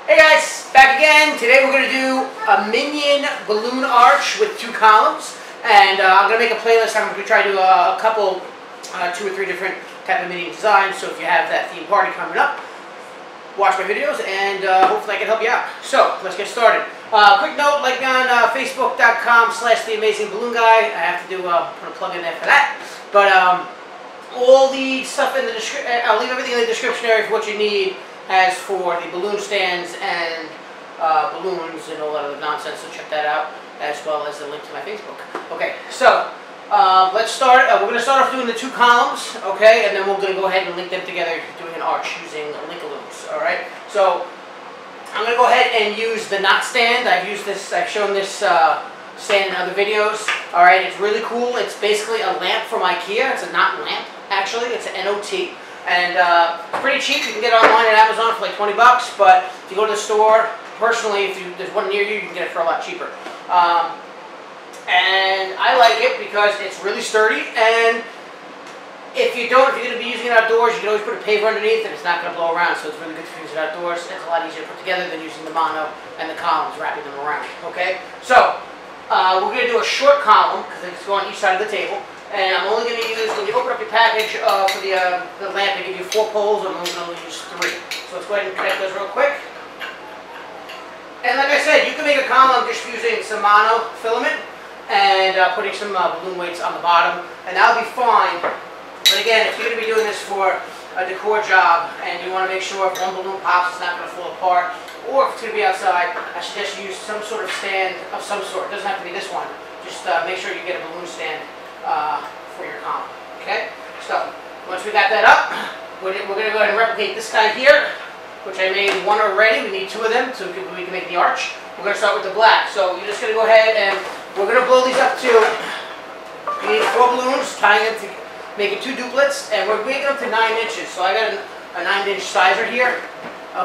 Hey guys, back again. Today we're going to do a Minion balloon arch with 2 columns. And I'm going to make a playlist. I'm going to try to do a couple, 2 or 3 different type of Minion designs. So if you have that theme party coming up, watch my videos and hopefully I can help you out. So let's get started. Quick note, like me on facebook.com/theamazingballoonguy. I have to do put a plug in there for that. But all the stuff in the description, I'll leave everything in the description area for what you need as for the balloon stands and balloons and all that other nonsense, so check that out, as well as the link to my Facebook. Okay, so let's start. We're going to start off doing the 2 columns, okay, and then we're going to go ahead and link them together doing an arch using Linkaloops, alright? So I'm going to go ahead and use the knot stand. I've shown this stand in other videos, alright? It's really cool. It's basically a lamp from IKEA. It's a knot lamp, actually. It's an NOT. And it's pretty cheap. You can get it online at Amazon for like 20 bucks, but if you go to the store, personally, if there's one near you, you can get it for a lot cheaper. And I like it because it's really sturdy, and if you're going to be using it outdoors, you can always put a paver underneath and it's not going to blow around, so it's really good for using it outdoors. It's a lot easier to put together than using the mono and the columns, wrapping them around, okay? So, we're going to do a short column, because it's going on each side of the table. And I'm only going to use, when you open up your package for the lamp, they give you 4 poles, and I'm only going to use 3. So let's go ahead and connect those real quick. And like I said, you can make a column just using some mono filament and putting some balloon weights on the bottom, and that'll be fine. But again, if you're going to be doing this for a decor job, and you want to make sure if one balloon pops, it's not going to fall apart, or if it's going to be outside, I suggest you use some sort of stand of some sort. It doesn't have to be this one. Just make sure you get a balloon stand for your column. Okay? So, once we got that up, we're going to go ahead and replicate this guy here, which I made 1 already. We need 2 of them so we can make the arch. We're going to start with the black. So, you're just going to go ahead and we're going to blow these up to, we need 4 balloons, tying them to, making 2 duplets, and we're making them to 9 inches. So, I got a 9-inch sizer here.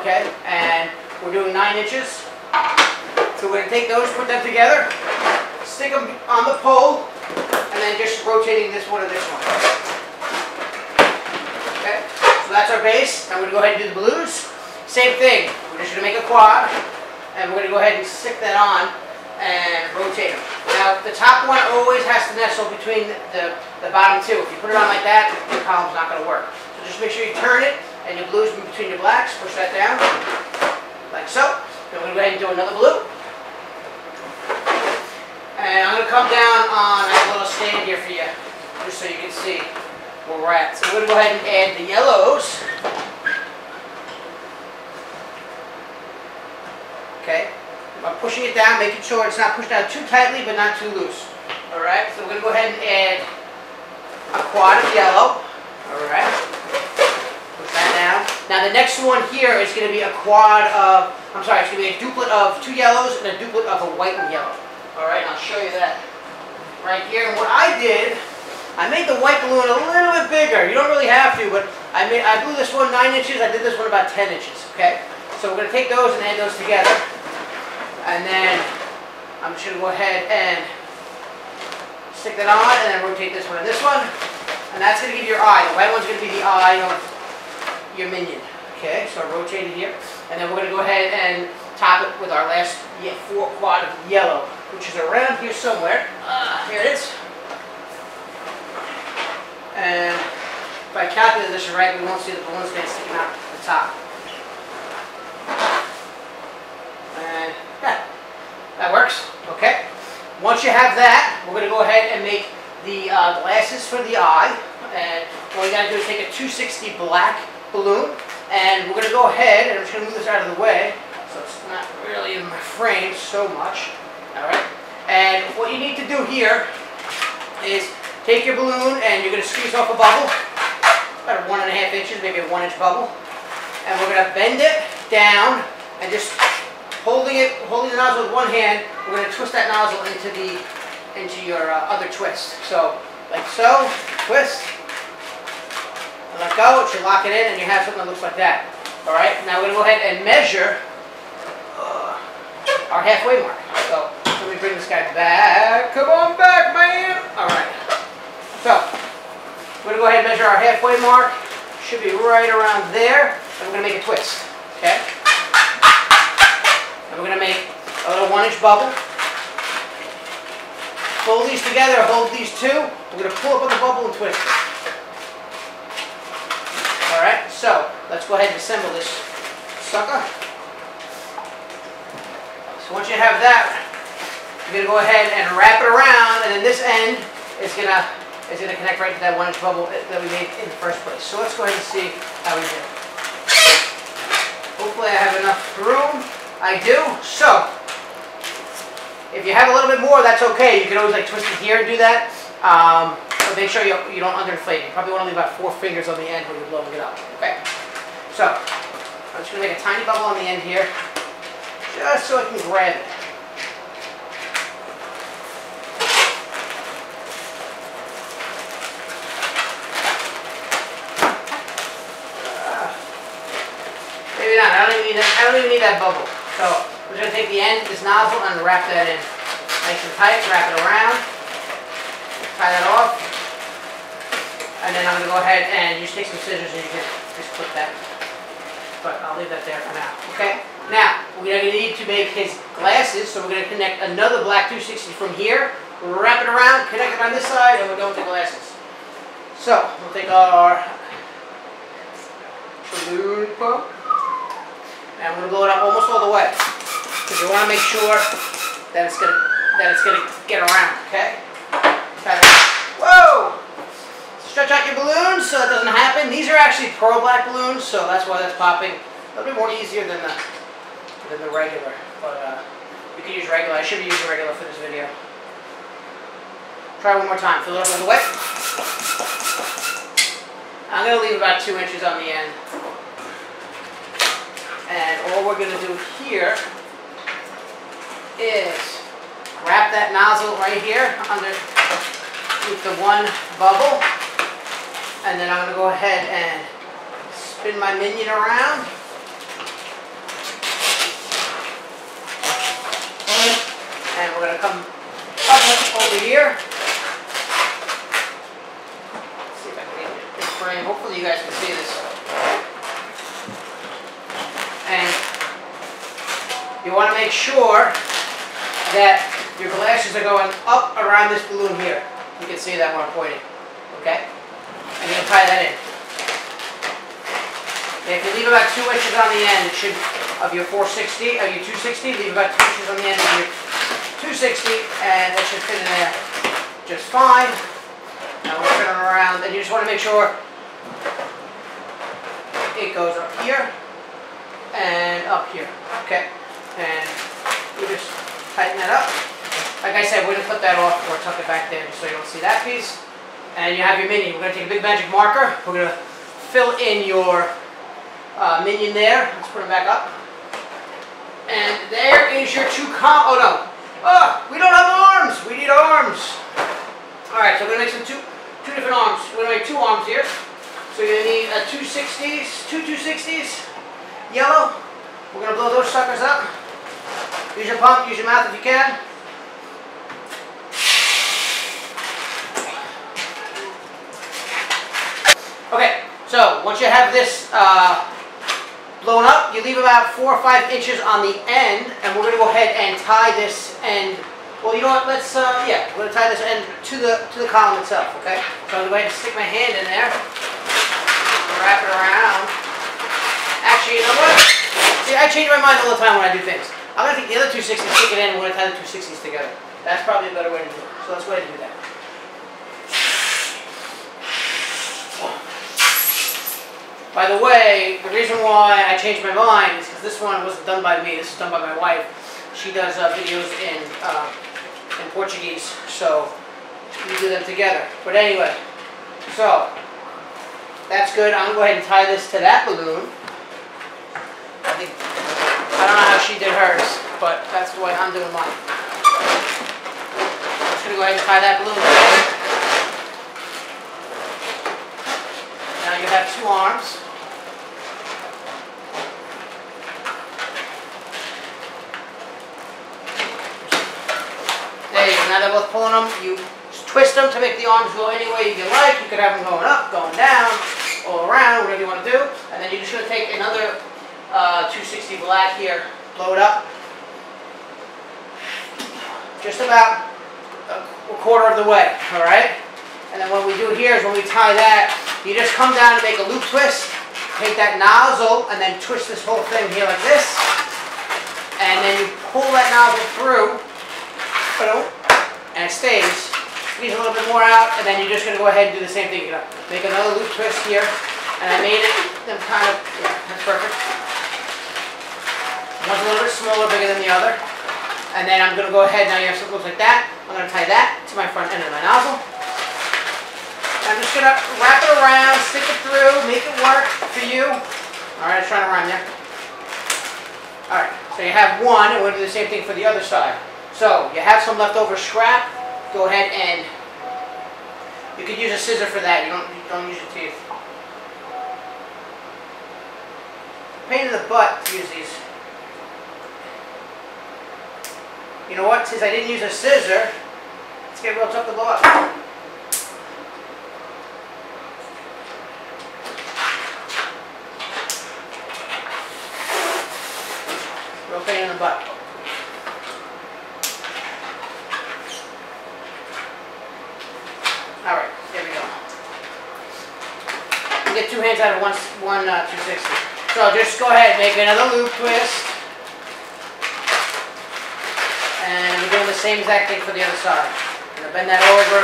Okay? And we're doing 9 inches. So, we're going to take those, put them together, stick them on the pole, and then just rotating this one and this one. Okay, so that's our base. I'm going to go ahead and do the balloons. Same thing. We're just going to make a quad, and we're going to go ahead and stick that on and rotate them. Now, the top one always has to nestle between the bottom 2. If you put it on like that, your column's not going to work. So just make sure you turn it, and your blues in between your blacks. Push that down, like so. Then we're going to go ahead and do another blue. And I'm going to come down on a little stand here for you, just so you can see where we're at. So we're going to go ahead and add the yellows. Okay, I'm pushing it down, making sure it's not pushed down too tightly, but not too loose. Alright, so we're going to go ahead and add a quad of yellow. Alright, push that down. Now the next one here is going to be a quad of, it's going to be a duplet of 2 yellows and a duplet of a white and yellow. Alright, I'll show you that right here. And what I did, I made the white balloon a little bit bigger. You don't really have to, but I blew this one 9 inches. I did this one about 10 inches, okay? So we're going to take those and add those together. And then I'm just going to go ahead and stick that on and then rotate this one and this one. And that's going to give you your eye. The white one's going to be the eye of your minion. Okay, so I rotate it here. And then we're going to go ahead and top it with our last 4 quad of yellow, which is around here somewhere. Here it is. And if I calculate this right, we won't see the balloon stand sticking out the top. And yeah, that works. Okay. Once you have that, we're going to go ahead and make the glasses for the eye. And what we got to do is take a 260 black balloon, and we're going to go ahead, and I'm just going to move this out of the way, so it's not really in my frame so much. Alright? And what you need to do here is take your balloon and you're going to squeeze off a bubble, about 1.5 inches, maybe a 1-inch bubble. And we're going to bend it down and just holding the nozzle with one hand, we're going to twist that nozzle into your other twist. So, like so, twist, and let go, it should lock it in, and you have something that looks like that. Alright, now we're going to go ahead and measure our halfway mark. So, let me bring this guy back. Come on back, man! Alright. So, we're going to go ahead and measure our halfway mark. Should be right around there. And we're going to make a twist. Okay? we're going to make a little 1-inch bubble. Pull these together, hold these two. We're going to pull up on the bubble and twist it. Alright, so let's go ahead and assemble this sucker. So once you have that, you're going to go ahead and wrap it around, and then this end is going to connect right to that 1-inch bubble that we made in the first place. So let's go ahead and see how we do. Hopefully I have enough room. I do. So, if you have a little bit more, that's okay. You can always like twist it here and do that. But make sure you don't underinflate it. You probably want to leave about 4 fingers on the end when you're blowing it up. Okay? So, I'm just going to make a tiny bubble on the end here, just so I can grab it. Maybe not. I don't even need that bubble. So we're going to take the end of this nozzle and wrap that in. Nice and tight. Wrap it around. Tie that off. And then I'm going to go ahead and just take some scissors and you can just clip that. But I'll leave that there for now. Okay? Now, we're going to need to make his glasses. So we're going to connect another black 260 from here. Wrap it around. Connect it on this side. And we're going to the glasses. So we'll take our balloon pump. And we're going to blow it up almost all the way, because you want to make sure that it's gonna get around. Okay. Whoa! Stretch out your balloons so that doesn't happen. These are actually Pearl Black balloons, so that's why that's popping a little bit more easier than the regular. But you can use regular. I should be using regular for this video. Try one more time. Fill it up all the way. I'm going to leave about 2 inches on the end. And all we're going to do here is wrap that nozzle right here underneath the one bubble. And then I'm going to go ahead and spin my minion around. And we're going to come up over here. Let's see if I can get this frame. Hopefully you guys can see this. And you want to make sure that your glasses are going up around this balloon here. You can see that when I'm pointing. Okay? And you're going to tie that in. Okay, if you leave about 2 inches on the end, it should, of your 460, of your 260, leave about 2 inches on the end of your 260, and it should fit in there just fine. Now we're turning around, and you just want to make sure it goes up here. And up here, okay? And you just tighten that up. Like I said, we're going to put that off or tuck it back there so you don't see that piece. And you have your minion. We're going to take a big magic marker. We're going to fill in your minion there. Let's put it back up. And there is your oh no. Oh, we don't have arms. We need arms. Alright, so we're going to make two different arms. We're going to make 2 arms here. So you're going to need two 260s. Yellow. We're going to blow those suckers up. Use your pump, use your mouth if you can. Okay, so once you have this blown up, you leave about 4 or 5 inches on the end, and we're going to go ahead and tie this end. Well, you know what? Let's we're going to tie this end to the column itself. Okay. So I'm going to go ahead and stick my hand in there, wrap it around. Actually, you know what? See, I change my mind all the time when I do things. I'm going to take the other 260, stick it in, and we're going to tie the 260s together. That's probably a better way to do it. So let's go ahead and do that. By the way, the reason why I changed my mind is because this one wasn't done by me. This is done by my wife. She does videos in Portuguese, so we do them together. But anyway, so that's good. I'm going to go ahead and tie this to that balloon. I don't know how she did hers, but that's the way I'm doing mine. I'm just going to go ahead and tie that balloon together. Now you have 2 arms. There you go. Now they're both pulling them. You twist them to make the arms go any way you like. You could have them going up, going down, all around, whatever you want to do. And then you're just going to take another 260 black here, blow it up, just about a quarter of the way, all right? And then what we do here is when we tie that, you just come down and make a loop twist, take that nozzle, and then twist this whole thing here like this, and then you pull that nozzle through, and it stays. Squeeze a little bit more out, and then you're just going to go ahead and do the same thing. You're going to make another loop twist here, and I made them kind of, yeah, that's perfect. One's a little bit smaller, bigger than the other. And then I'm going to go ahead, now you have something that looks like that. I'm going to tie that to my front end of my nozzle. I'm just going to wrap it around, stick it through, make it work for you. Alright, I was trying to rhyme there. Alright, so you have one, and we're going to do the same thing for the other side. So, you have some leftover scrap. Go ahead and you could use a scissor for that. You don't use your teeth. Pain in the butt to use these. You know what? Since I didn't use a scissor, it's getting real tough to blow up. Real pain in the butt. Alright, there we go. You get two hands out of one 260. So just go ahead, make another loop twist. And we're doing the same exact thing for the other side. I'm going to bend that over,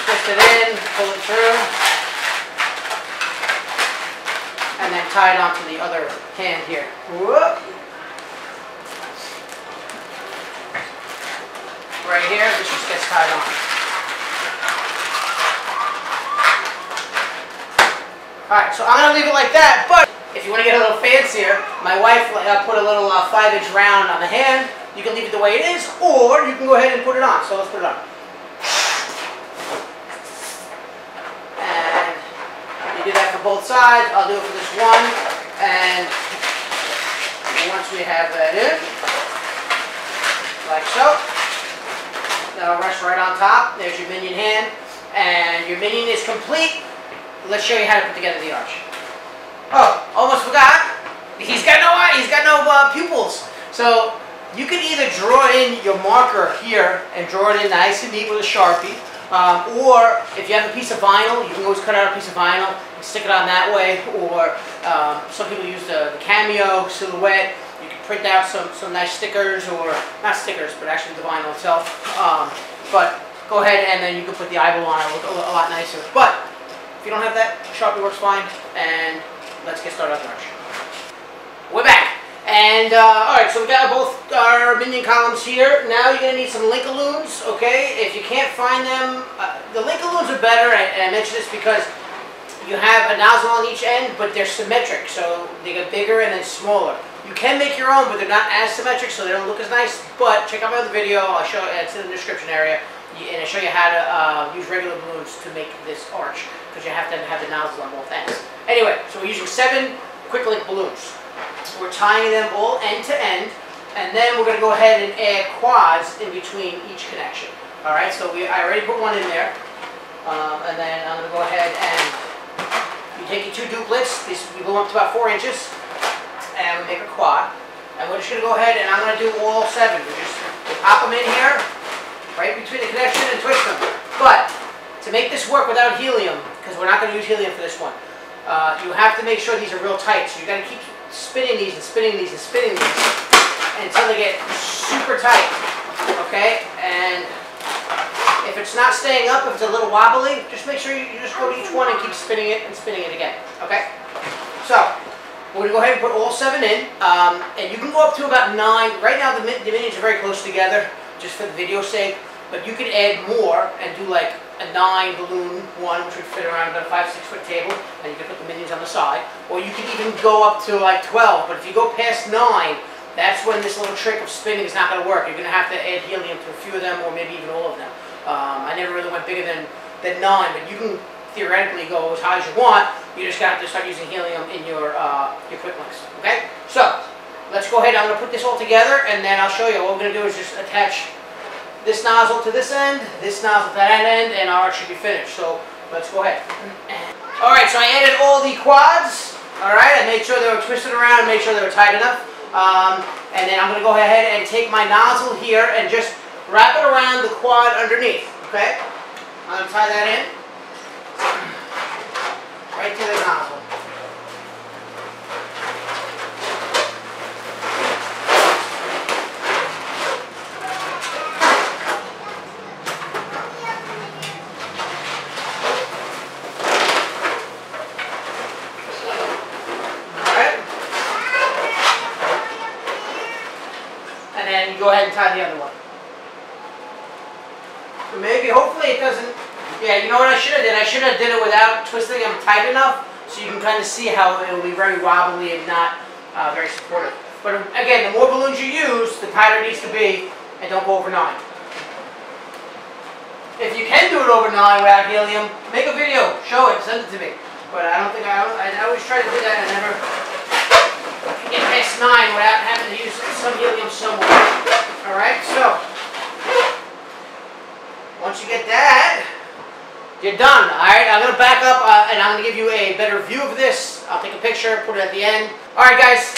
twist it in, pull it through, and then tie it onto the other hand here. Whoop. Right here, this just gets tied on. Alright, so I'm going to leave it like that, but if you want to get a little fancier, my wife put a little 5-inch round on the hand. You can leave it the way it is, or you can go ahead and put it on. So let's put it on. And you do that for both sides. I'll do it for this one. And once we have that in, like so, that'll rest right on top. There's your minion hand. And your minion is complete. Let's show you how to put together the arch. Oh, almost forgot. He's got no eye. He's got no pupils. So you can either draw in your marker here and draw it in nice and neat with a Sharpie, or if you have a piece of vinyl, you can always cut out a piece of vinyl and stick it on that way. Or some people use the Cameo silhouette. You can print out some nice stickers, or not stickers, but actually the vinyl itself. But go ahead and then you can put the eyeball on it. It'll look a lot nicer. But if you don't have that, Sharpie works fine, and let's get started on the arch. We're back, and alright, so we got both our minion columns here. Now you're going to need some Linkaloons, okay? If you can't find them, the Linkaloons are better, and I mention this because you have a nozzle on each end, but they're symmetric, so they get bigger and then smaller. You can make your own, but they're not as symmetric, so they don't look as nice, but check out my other video. I'll show you, it's in the description area, and I show you how to use regular balloons to make this arch, because you have to have the nozzles on both ends. Anyway, so we're using 7 quick link balloons. We're tying them all end to end, and then we're going to go ahead and add quads in between each connection. Alright, so I already put one in there, and then I'm going to go ahead and you take your 2 duplets, we go up to about 4 inches, and we make a quad. And we're just going to go ahead and I'm going to do all 7. We pop them in here, right between the connection, and twist them. But to make this work without helium, because we're not going to use helium for this one, you have to make sure these are real tight. So you got to keep spinning these and spinning these and spinning these until they get super tight. Okay? And if it's not staying up, if it's a little wobbly, just make sure you just go to each one and keep spinning it and spinning it again. Okay? So we're going to go ahead and put all 7 in. And you can go up to about 9. Right now the minions are very close together, just for the video's sake. But you could add more and do like a 9 balloon one, which would fit around about a 5-6 foot table, and you can put the minions on the side. Or you can even go up to like 12. But if you go past 9, that's when this little trick of spinning is not going to work. You're going to have to add helium to a few of them, or maybe even all of them. I never really went bigger than 9, but you can theoretically go as high as you want. You just got to start using helium in your quick links. Okay? So let's go ahead. I'm going to put this all together, and then I'll show you. What we're going to do is just attach this nozzle to this end, this nozzle to that end, and our arch should be finished. So let's go ahead. Alright, so I added all the quads. Alright, I made sure they were twisted around, made sure they were tight enough. And then I'm going to go ahead and take my nozzle here and just wrap it around the quad underneath, okay? I'm going to tie that in. Right to the nozzle. And then you go ahead and tie the other one. So maybe, hopefully it doesn't, yeah, you know what I should have did? I should have did it without twisting them tight enough so you can kind of see how it will be very wobbly and not very supportive. But again, the more balloons you use, the tighter it needs to be, and don't go over 9. If you can do it over 9 without helium, make a video, show it, send it to me. But I don't think I always try to do that and never get past 9 without having to use some helium somewhere. Alright, so once you get that, you're done. Alright, I'm going to back up and I'm going to give you a better view of this. I'll take a picture, put it at the end. Alright guys,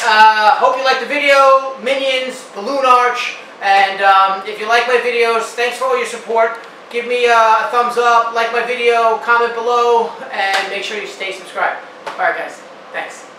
hope you liked the video. Minions, Balloon Arch, and if you like my videos, thanks for all your support. Give me a thumbs up, like my video, comment below, and make sure you stay subscribed. Alright guys, thanks.